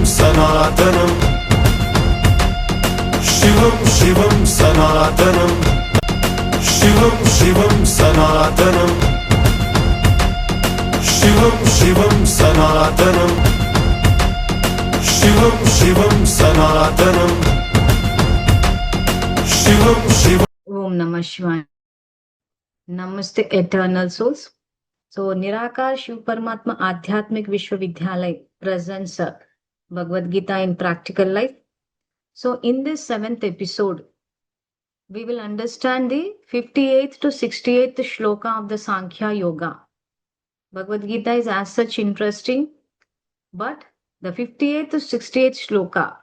सनातनम् शिवं शिवं सनातनम् शिवं शिवं सनातनम् शिवं शिवं सनातनम् शिवं शिवं सनातनम् शिवं शिवं। Om Namah Shivaya. Namaste Eternal Souls. So Nirakar Shiv Paramatma Adhyatmik Vishwavidyalay presents Bhagavad Gita in practical life. So in this 7th episode, we will understand the 58th to 68th shloka of the Sankhya Yoga. Bhagavad Gita is as such interesting, but the 58th to 68th shloka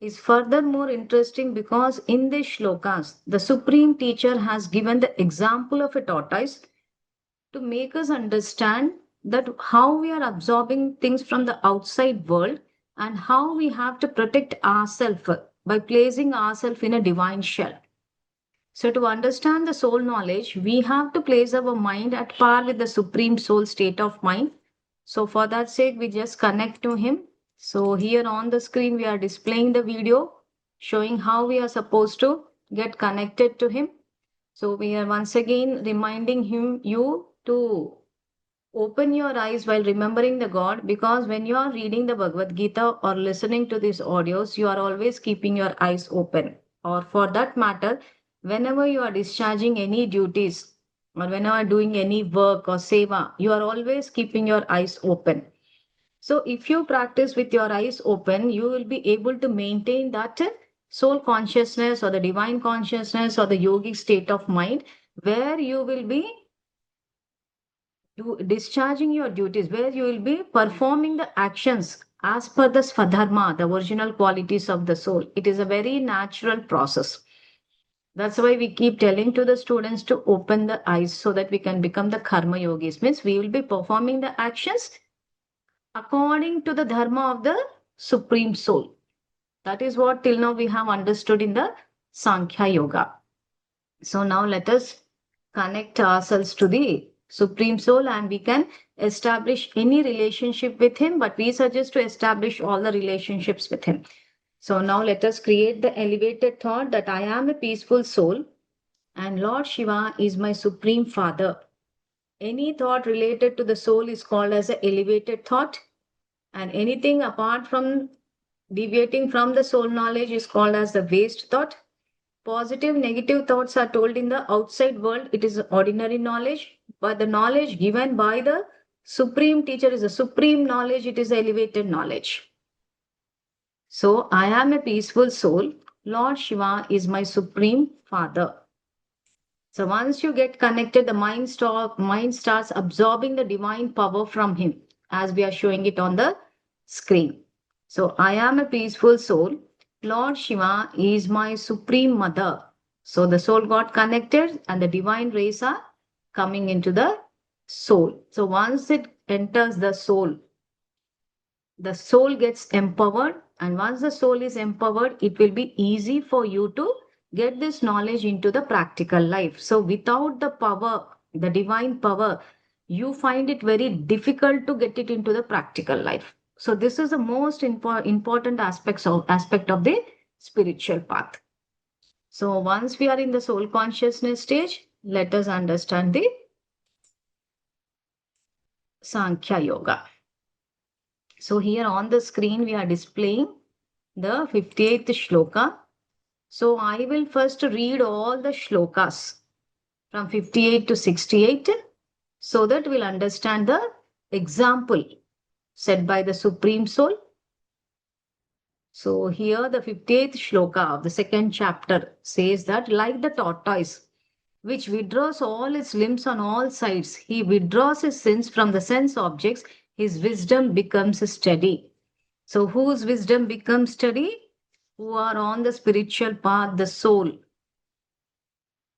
is further more interesting because in these shlokas, the Supreme Teacher has given the example of a tortoise to make us understand that how we are absorbing things from the outside world and how we have to protect ourselves by placing ourselves in a divine shell. So to understand the soul knowledge, we have to place our mind at par with the Supreme Soul state of mind. So for that sake, we just connect to Him. So here on the screen, we are displaying the video showing how we are supposed to get connected to Him. So we are once again reminding you to open your eyes while remembering the God, because when you are reading the Bhagavad Gita or listening to these audios, you are always keeping your eyes open. Or for that matter, whenever you are discharging any duties or whenever doing any work or seva, you are always keeping your eyes open. So if you practice with your eyes open, you will be able to maintain that soul consciousness or the divine consciousness or the yogic state of mind, where you will be discharging your duties, where you will be performing the actions as per the Swadharma, the original qualities of the soul. It is a very natural process. That's why we keep telling to the students to open the eyes so that we can become the karma yogis. Means we will be performing the actions according to the dharma of the Supreme Soul. That is what till now we have understood in the Sankhya Yoga. So now let us connect ourselves to the Supreme Soul and we can establish any relationship with Him, but we suggest to establish all the relationships with Him. So now let us create the elevated thought that I am a peaceful soul and Lord Shiva is my Supreme Father. Any thought related to the soul is called as an elevated thought, and anything apart from deviating from the soul knowledge is called as the waste thought. Positive, negative thoughts are told in the outside world. It is ordinary knowledge, but the knowledge given by the Supreme Teacher is a supreme knowledge. It is elevated knowledge. So I am a peaceful soul. Lord Shiva is my Supreme Father. So once you get connected, the mind starts absorbing the divine power from Him, as we are showing it on the screen. So I am a peaceful soul. Lord Shiva is my Supreme Mother. So the soul got connected and the divine rays are coming into the soul. So once it enters the soul gets empowered. And once the soul is empowered, it will be easy for you to get this knowledge into the practical life. So without the power, the divine power, you find it very difficult to get it into the practical life. So this is the most important aspect of the spiritual path. So once we are in the soul consciousness stage, let us understand the Sankhya Yoga. So here on the screen, we are displaying the 58th shloka. So I will first read all the shlokas from 58 to 68 so that we'll understand the example set by the Supreme Soul. So here the 58th shloka of the 2nd chapter says that like the tortoise, which withdraws all its limbs on all sides, he withdraws his sins from the sense objects, his wisdom becomes steady. So whose wisdom becomes steady? Who are on the spiritual path, the soul.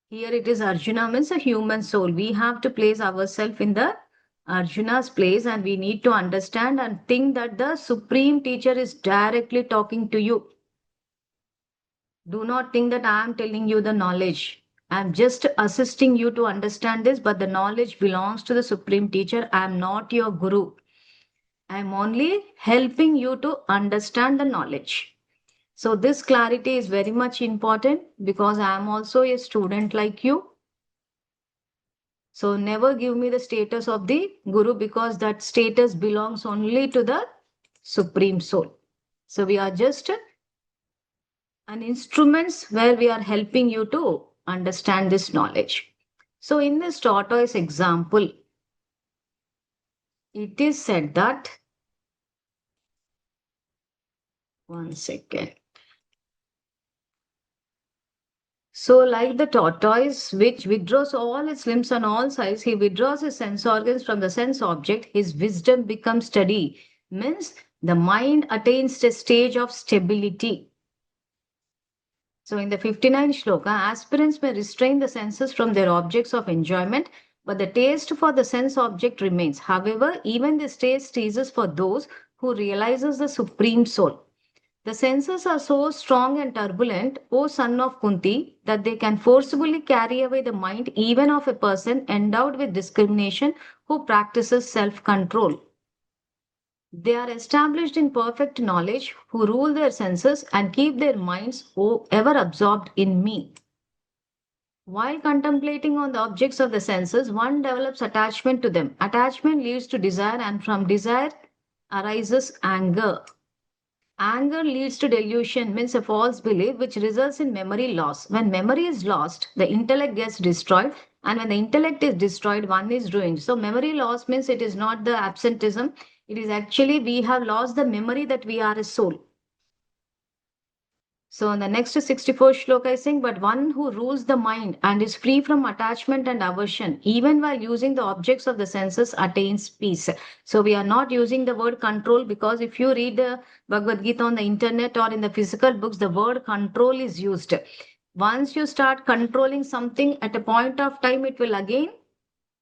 Here it is Arjuna, means a human soul. We have to place ourselves in the Arjuna's place and we need to understand and think that the Supreme Teacher is directly talking to you. Do not think that I am telling you the knowledge. I am just assisting you to understand this, but the knowledge belongs to the Supreme Teacher. I am not your guru. I'm only helping you to understand the knowledge. So this clarity is very much important because I am also a student like you. So never give me the status of the Guru because that status belongs only to the Supreme Soul. So we are just an instruments where we are helping you to understand this knowledge. So in this tortoise example, it is said that, one second. So, like the tortoise, which withdraws all its limbs on all sides, he withdraws his sense organs from the sense object, his wisdom becomes steady. Means the mind attains the stage of stability. So, in the 59 shloka, aspirants may restrain the senses from their objects of enjoyment, but the taste for the sense object remains. However, even this taste ceases for those who realizes the supreme soul. The senses are so strong and turbulent, O son of Kunti, that they can forcibly carry away the mind even of a person endowed with discrimination who practices self control. They are established in perfect knowledge, who rule their senses and keep their minds ever absorbed in me. While contemplating on the objects of the senses, one develops attachment to them. Attachment leads to desire, and from desire arises anger. Anger leads to delusion, means a false belief, which results in memory loss. When memory is lost, the intellect gets destroyed, and when the intellect is destroyed, one is ruined. So, memory loss means it is not the absentism, it is actually we have lost the memory that we are a soul. So, in the next 64 shloka is saying, but one who rules the mind and is free from attachment and aversion, even while using the objects of the senses, attains peace. So, we are not using the word control because if you read the Bhagavad Gita on the internet or in the physical books, the word control is used. Once you start controlling something at a point of time, it will again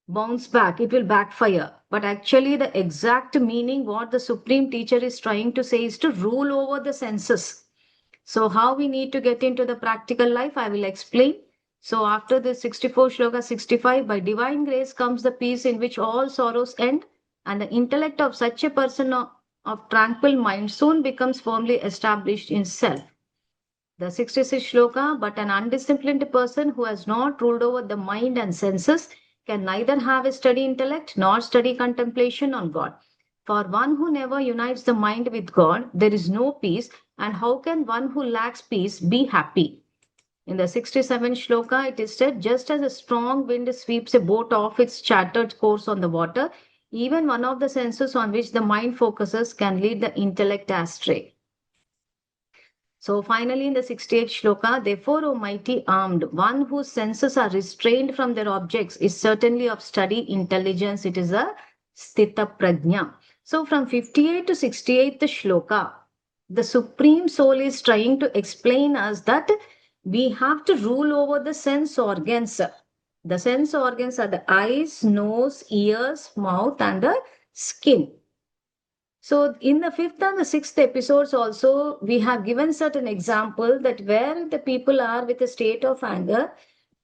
bounce back, it will backfire. But actually, the exact meaning, what the Supreme Teacher is trying to say, is to rule over the senses. So, how we need to get into the practical life, I will explain. So, after this 64 shloka 65, by divine grace comes the peace in which all sorrows end, and the intellect of such a person of tranquil mind soon becomes firmly established in self. The 66th shloka, but an undisciplined person who has not ruled over the mind and senses can neither have a steady intellect nor steady contemplation on God. For one who never unites the mind with God, there is no peace, and how can one who lacks peace be happy? In the 67th shloka, it is said, just as a strong wind sweeps a boat off its charted course on the water, even one of the senses on which the mind focuses can lead the intellect astray. So finally, in the 68th shloka, therefore, O mighty armed, one whose senses are restrained from their objects is certainly of steady intelligence. It is a sthita prajna. So from 58 to 68th shloka, the Supreme Soul is trying to explain us that we have to rule over the sense organs. The sense organs are the eyes, nose, ears, mouth, and the skin. So in the fifth and the sixth episodes also, we have given certain example that where the people are with a state of anger,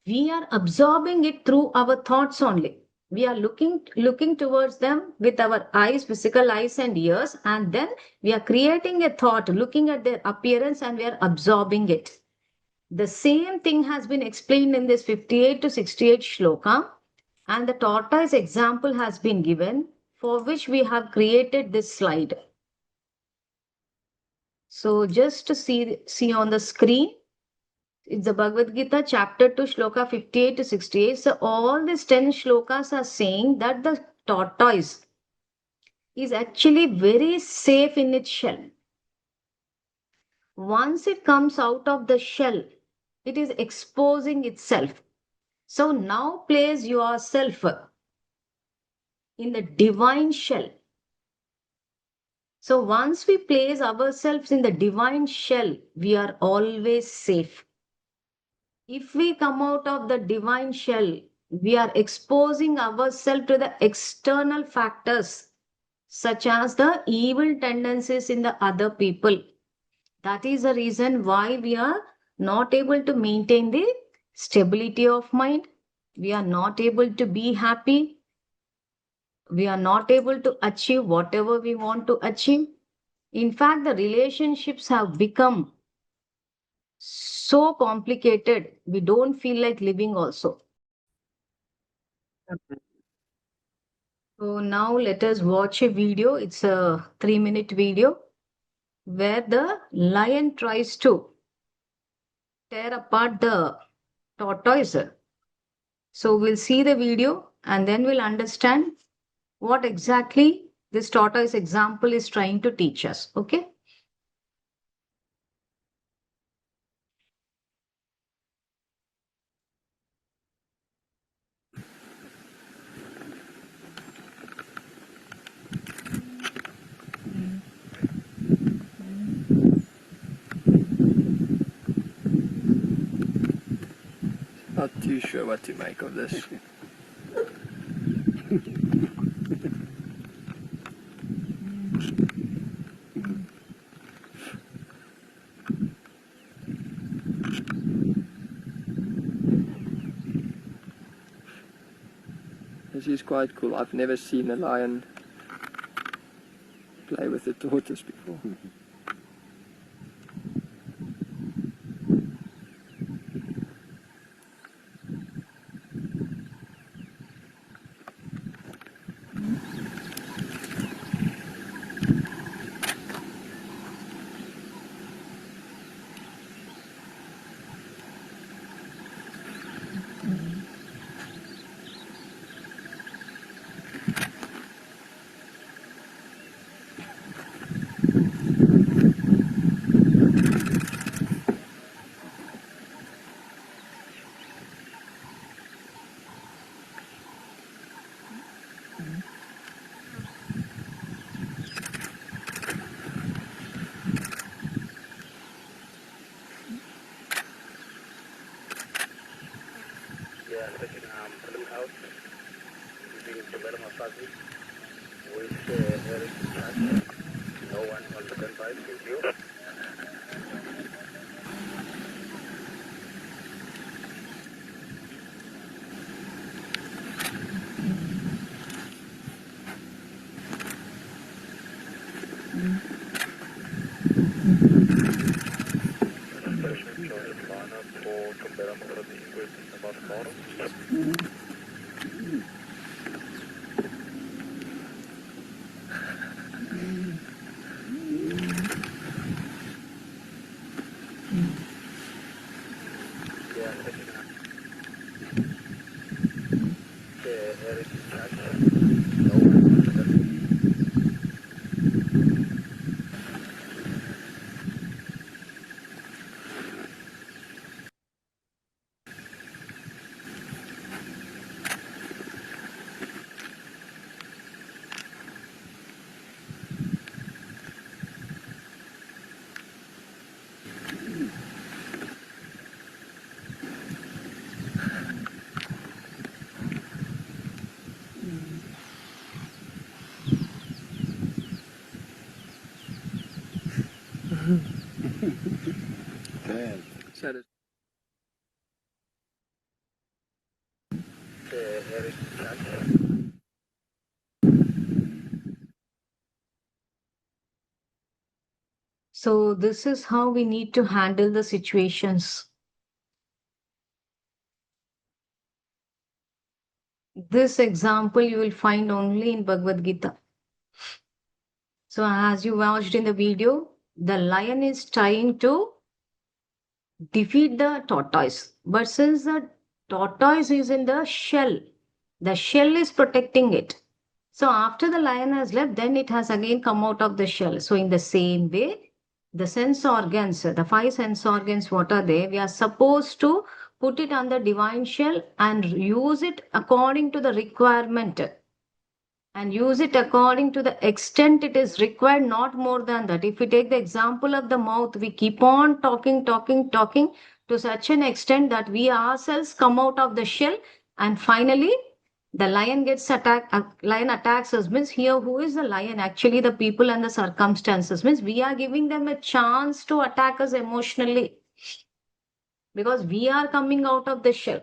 we are absorbing it through our thoughts only. We are looking towards them with our eyes, physical eyes and ears, and then we are creating a thought, looking at their appearance, and we are absorbing it. The same thing has been explained in this 58 to 68 shloka, and the tortoise example has been given, for which we have created this slide. So just to see on the screen, it's the Bhagavad Gita chapter 2 shloka 58 to 68. So all these 10 shlokas are saying that the tortoise is actually very safe in its shell. Once it comes out of the shell, it is exposing itself. So now place yourself in the divine shell. So once we place ourselves in the divine shell, we are always safe. If we come out of the divine shell, we are exposing ourselves to the external factors, such as the evil tendencies in the other people. That is the reason why we are not able to maintain the stability of mind. We are not able to be happy. We are not able to achieve whatever we want to achieve. In fact, the relationships have become so complicated, we don't feel like living also. So now let us watch a video. It's a 3-minute video where the lion tries to tear apart the tortoise. So we'll see the video and then we'll understand what exactly this tortoise example is trying to teach us. Okay. Not too sure what to make of this. This is quite cool. I've never seen a lion play with a tortoise before. Yeah, second film house, using the bottom of Fuzzy, with Eric and no one on the gunfight, thank you. Bad. So that So this is how we need to handle the situations. This example you will find only in Bhagavad Gita. So as you watched in the video, the lion is trying to defeat the tortoise. But since the tortoise is in the shell is protecting it. So after the lion has left, then it has again come out of the shell. So in the same way, the sense organs, the 5 sense organs, what are they? We are supposed to put it on the divine shell and use it according to the requirement and use it according to the extent it is required, not more than that. If we take the example of the mouth, we keep on talking to such an extent that we ourselves come out of the shell, and finally the lion gets attacked. Lion attacks us, means here who is the lion? Actually, the people and the circumstances, means we are giving them a chance to attack us emotionally because we are coming out of the shell.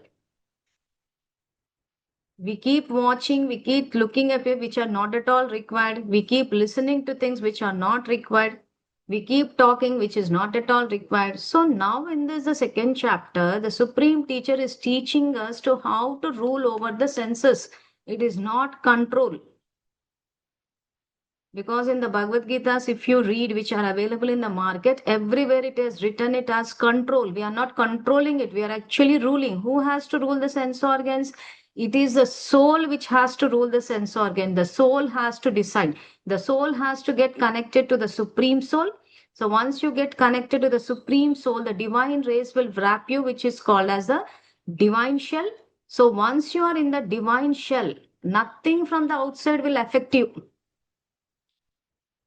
We keep watching, we keep looking at it which are not at all required. We keep listening to things which are not required. We keep talking which is not at all required. So now in this, the second chapter, the Supreme Teacher is teaching us to how to rule over the senses. It is not control. Because in the Bhagavad Gita's, if you read, which are available in the market, everywhere it is written it as control. We are not controlling it. We are actually ruling. Who has to rule the sense organs? It is the soul which has to rule the sense organ. The soul has to decide. The soul has to get connected to the Supreme Soul. So once you get connected to the Supreme Soul, the divine rays will wrap you, which is called as the divine shell. So once you are in the divine shell, nothing from the outside will affect you.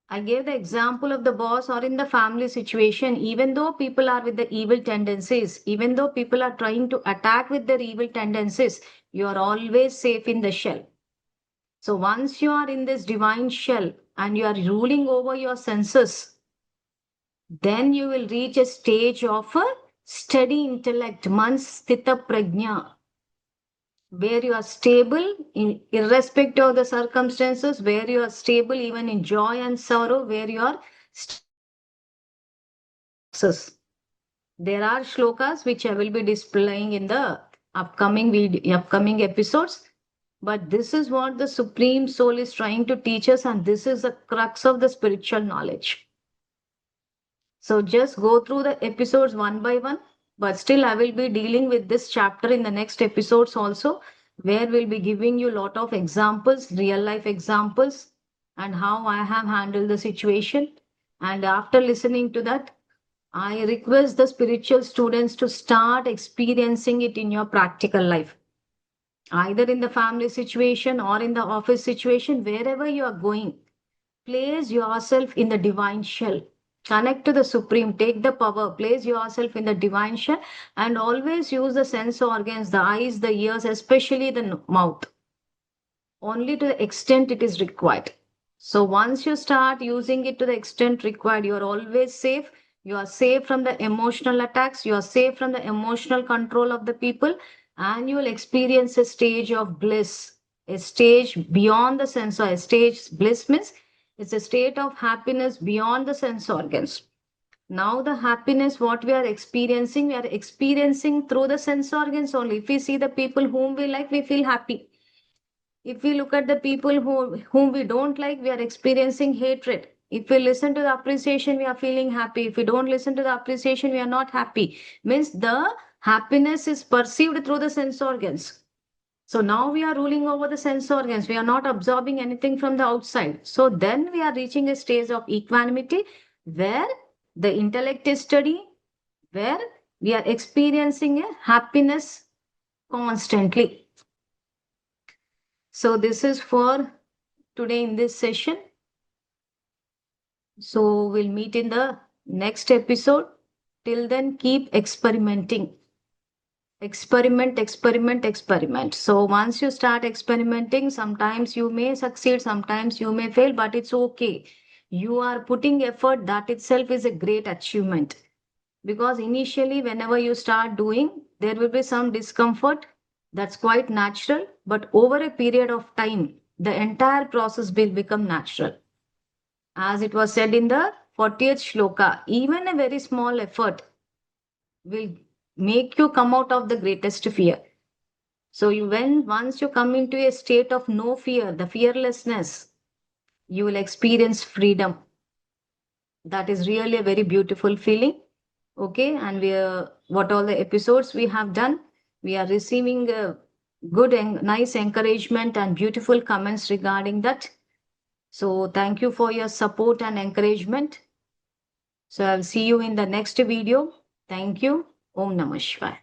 I gave the example of the boss or in the family situation, even though people are with the evil tendencies, even though people are trying to attack with their evil tendencies, you are always safe in the shell. So once you are in this divine shell and you are ruling over your senses, then you will reach a stage of a steady intellect, mansthita prajna, where you are stable irrespective of the circumstances, where you are stable even in joy and sorrow, where you are success. There are shlokas which I will be displaying in the upcoming episodes. But this is what the Supreme Soul is trying to teach us, and this is the crux of the spiritual knowledge. So just go through the episodes one by one. But still, I will be dealing with this chapter in the next episodes also, where we'll be giving you a lot of examples, real life examples, and how I have handled the situation. And after listening to that, I request the spiritual students to start experiencing it in your practical life, either in the family situation or in the office situation, wherever you are going. Place yourself in the divine shell. Connect to the Supreme, take the power, place yourself in the divine shell, and always use the sense organs, the eyes, the ears, especially the mouth, only to the extent it is required. So once you start using it to the extent required, you are always safe. You are safe from the emotional attacks. You are safe from the emotional control of the people, and you will experience a stage of bliss, a stage beyond the sense. A stage bliss means it's a state of happiness beyond the sense organs. Now the happiness what we are experiencing through the sense organs only. If we see the people whom we like, we feel happy. If we look at the people whom we don't like, we are experiencing hatred. If we listen to the appreciation, we are feeling happy. If we don't listen to the appreciation, we are not happy. Means the happiness is perceived through the sense organs. So now we are ruling over the sense organs. We are not absorbing anything from the outside. So then we are reaching a stage of equanimity where the intellect is steady, where we are experiencing a happiness constantly. So this is for today in this session. So we'll meet in the next episode. Till then, keep experimenting. Experiment, experiment, experiment. So once you start experimenting, sometimes you may succeed, sometimes you may fail, but it's okay. You are putting effort, that itself is a great achievement. Because initially, whenever you start doing, there will be some discomfort. That's quite natural. But over a period of time, the entire process will become natural. As it was said in the 40th shloka, even a very small effort will make you come out of the greatest fear. So once you come into a state of no fear, the fearlessness, you will experience freedom. That is really a very beautiful feeling. Okay, and what all the episodes we have done, we are receiving good and nice encouragement and beautiful comments regarding that. So thank you for your support and encouragement. So I'll see you in the next video. Thank you. Om Namah Shivaya.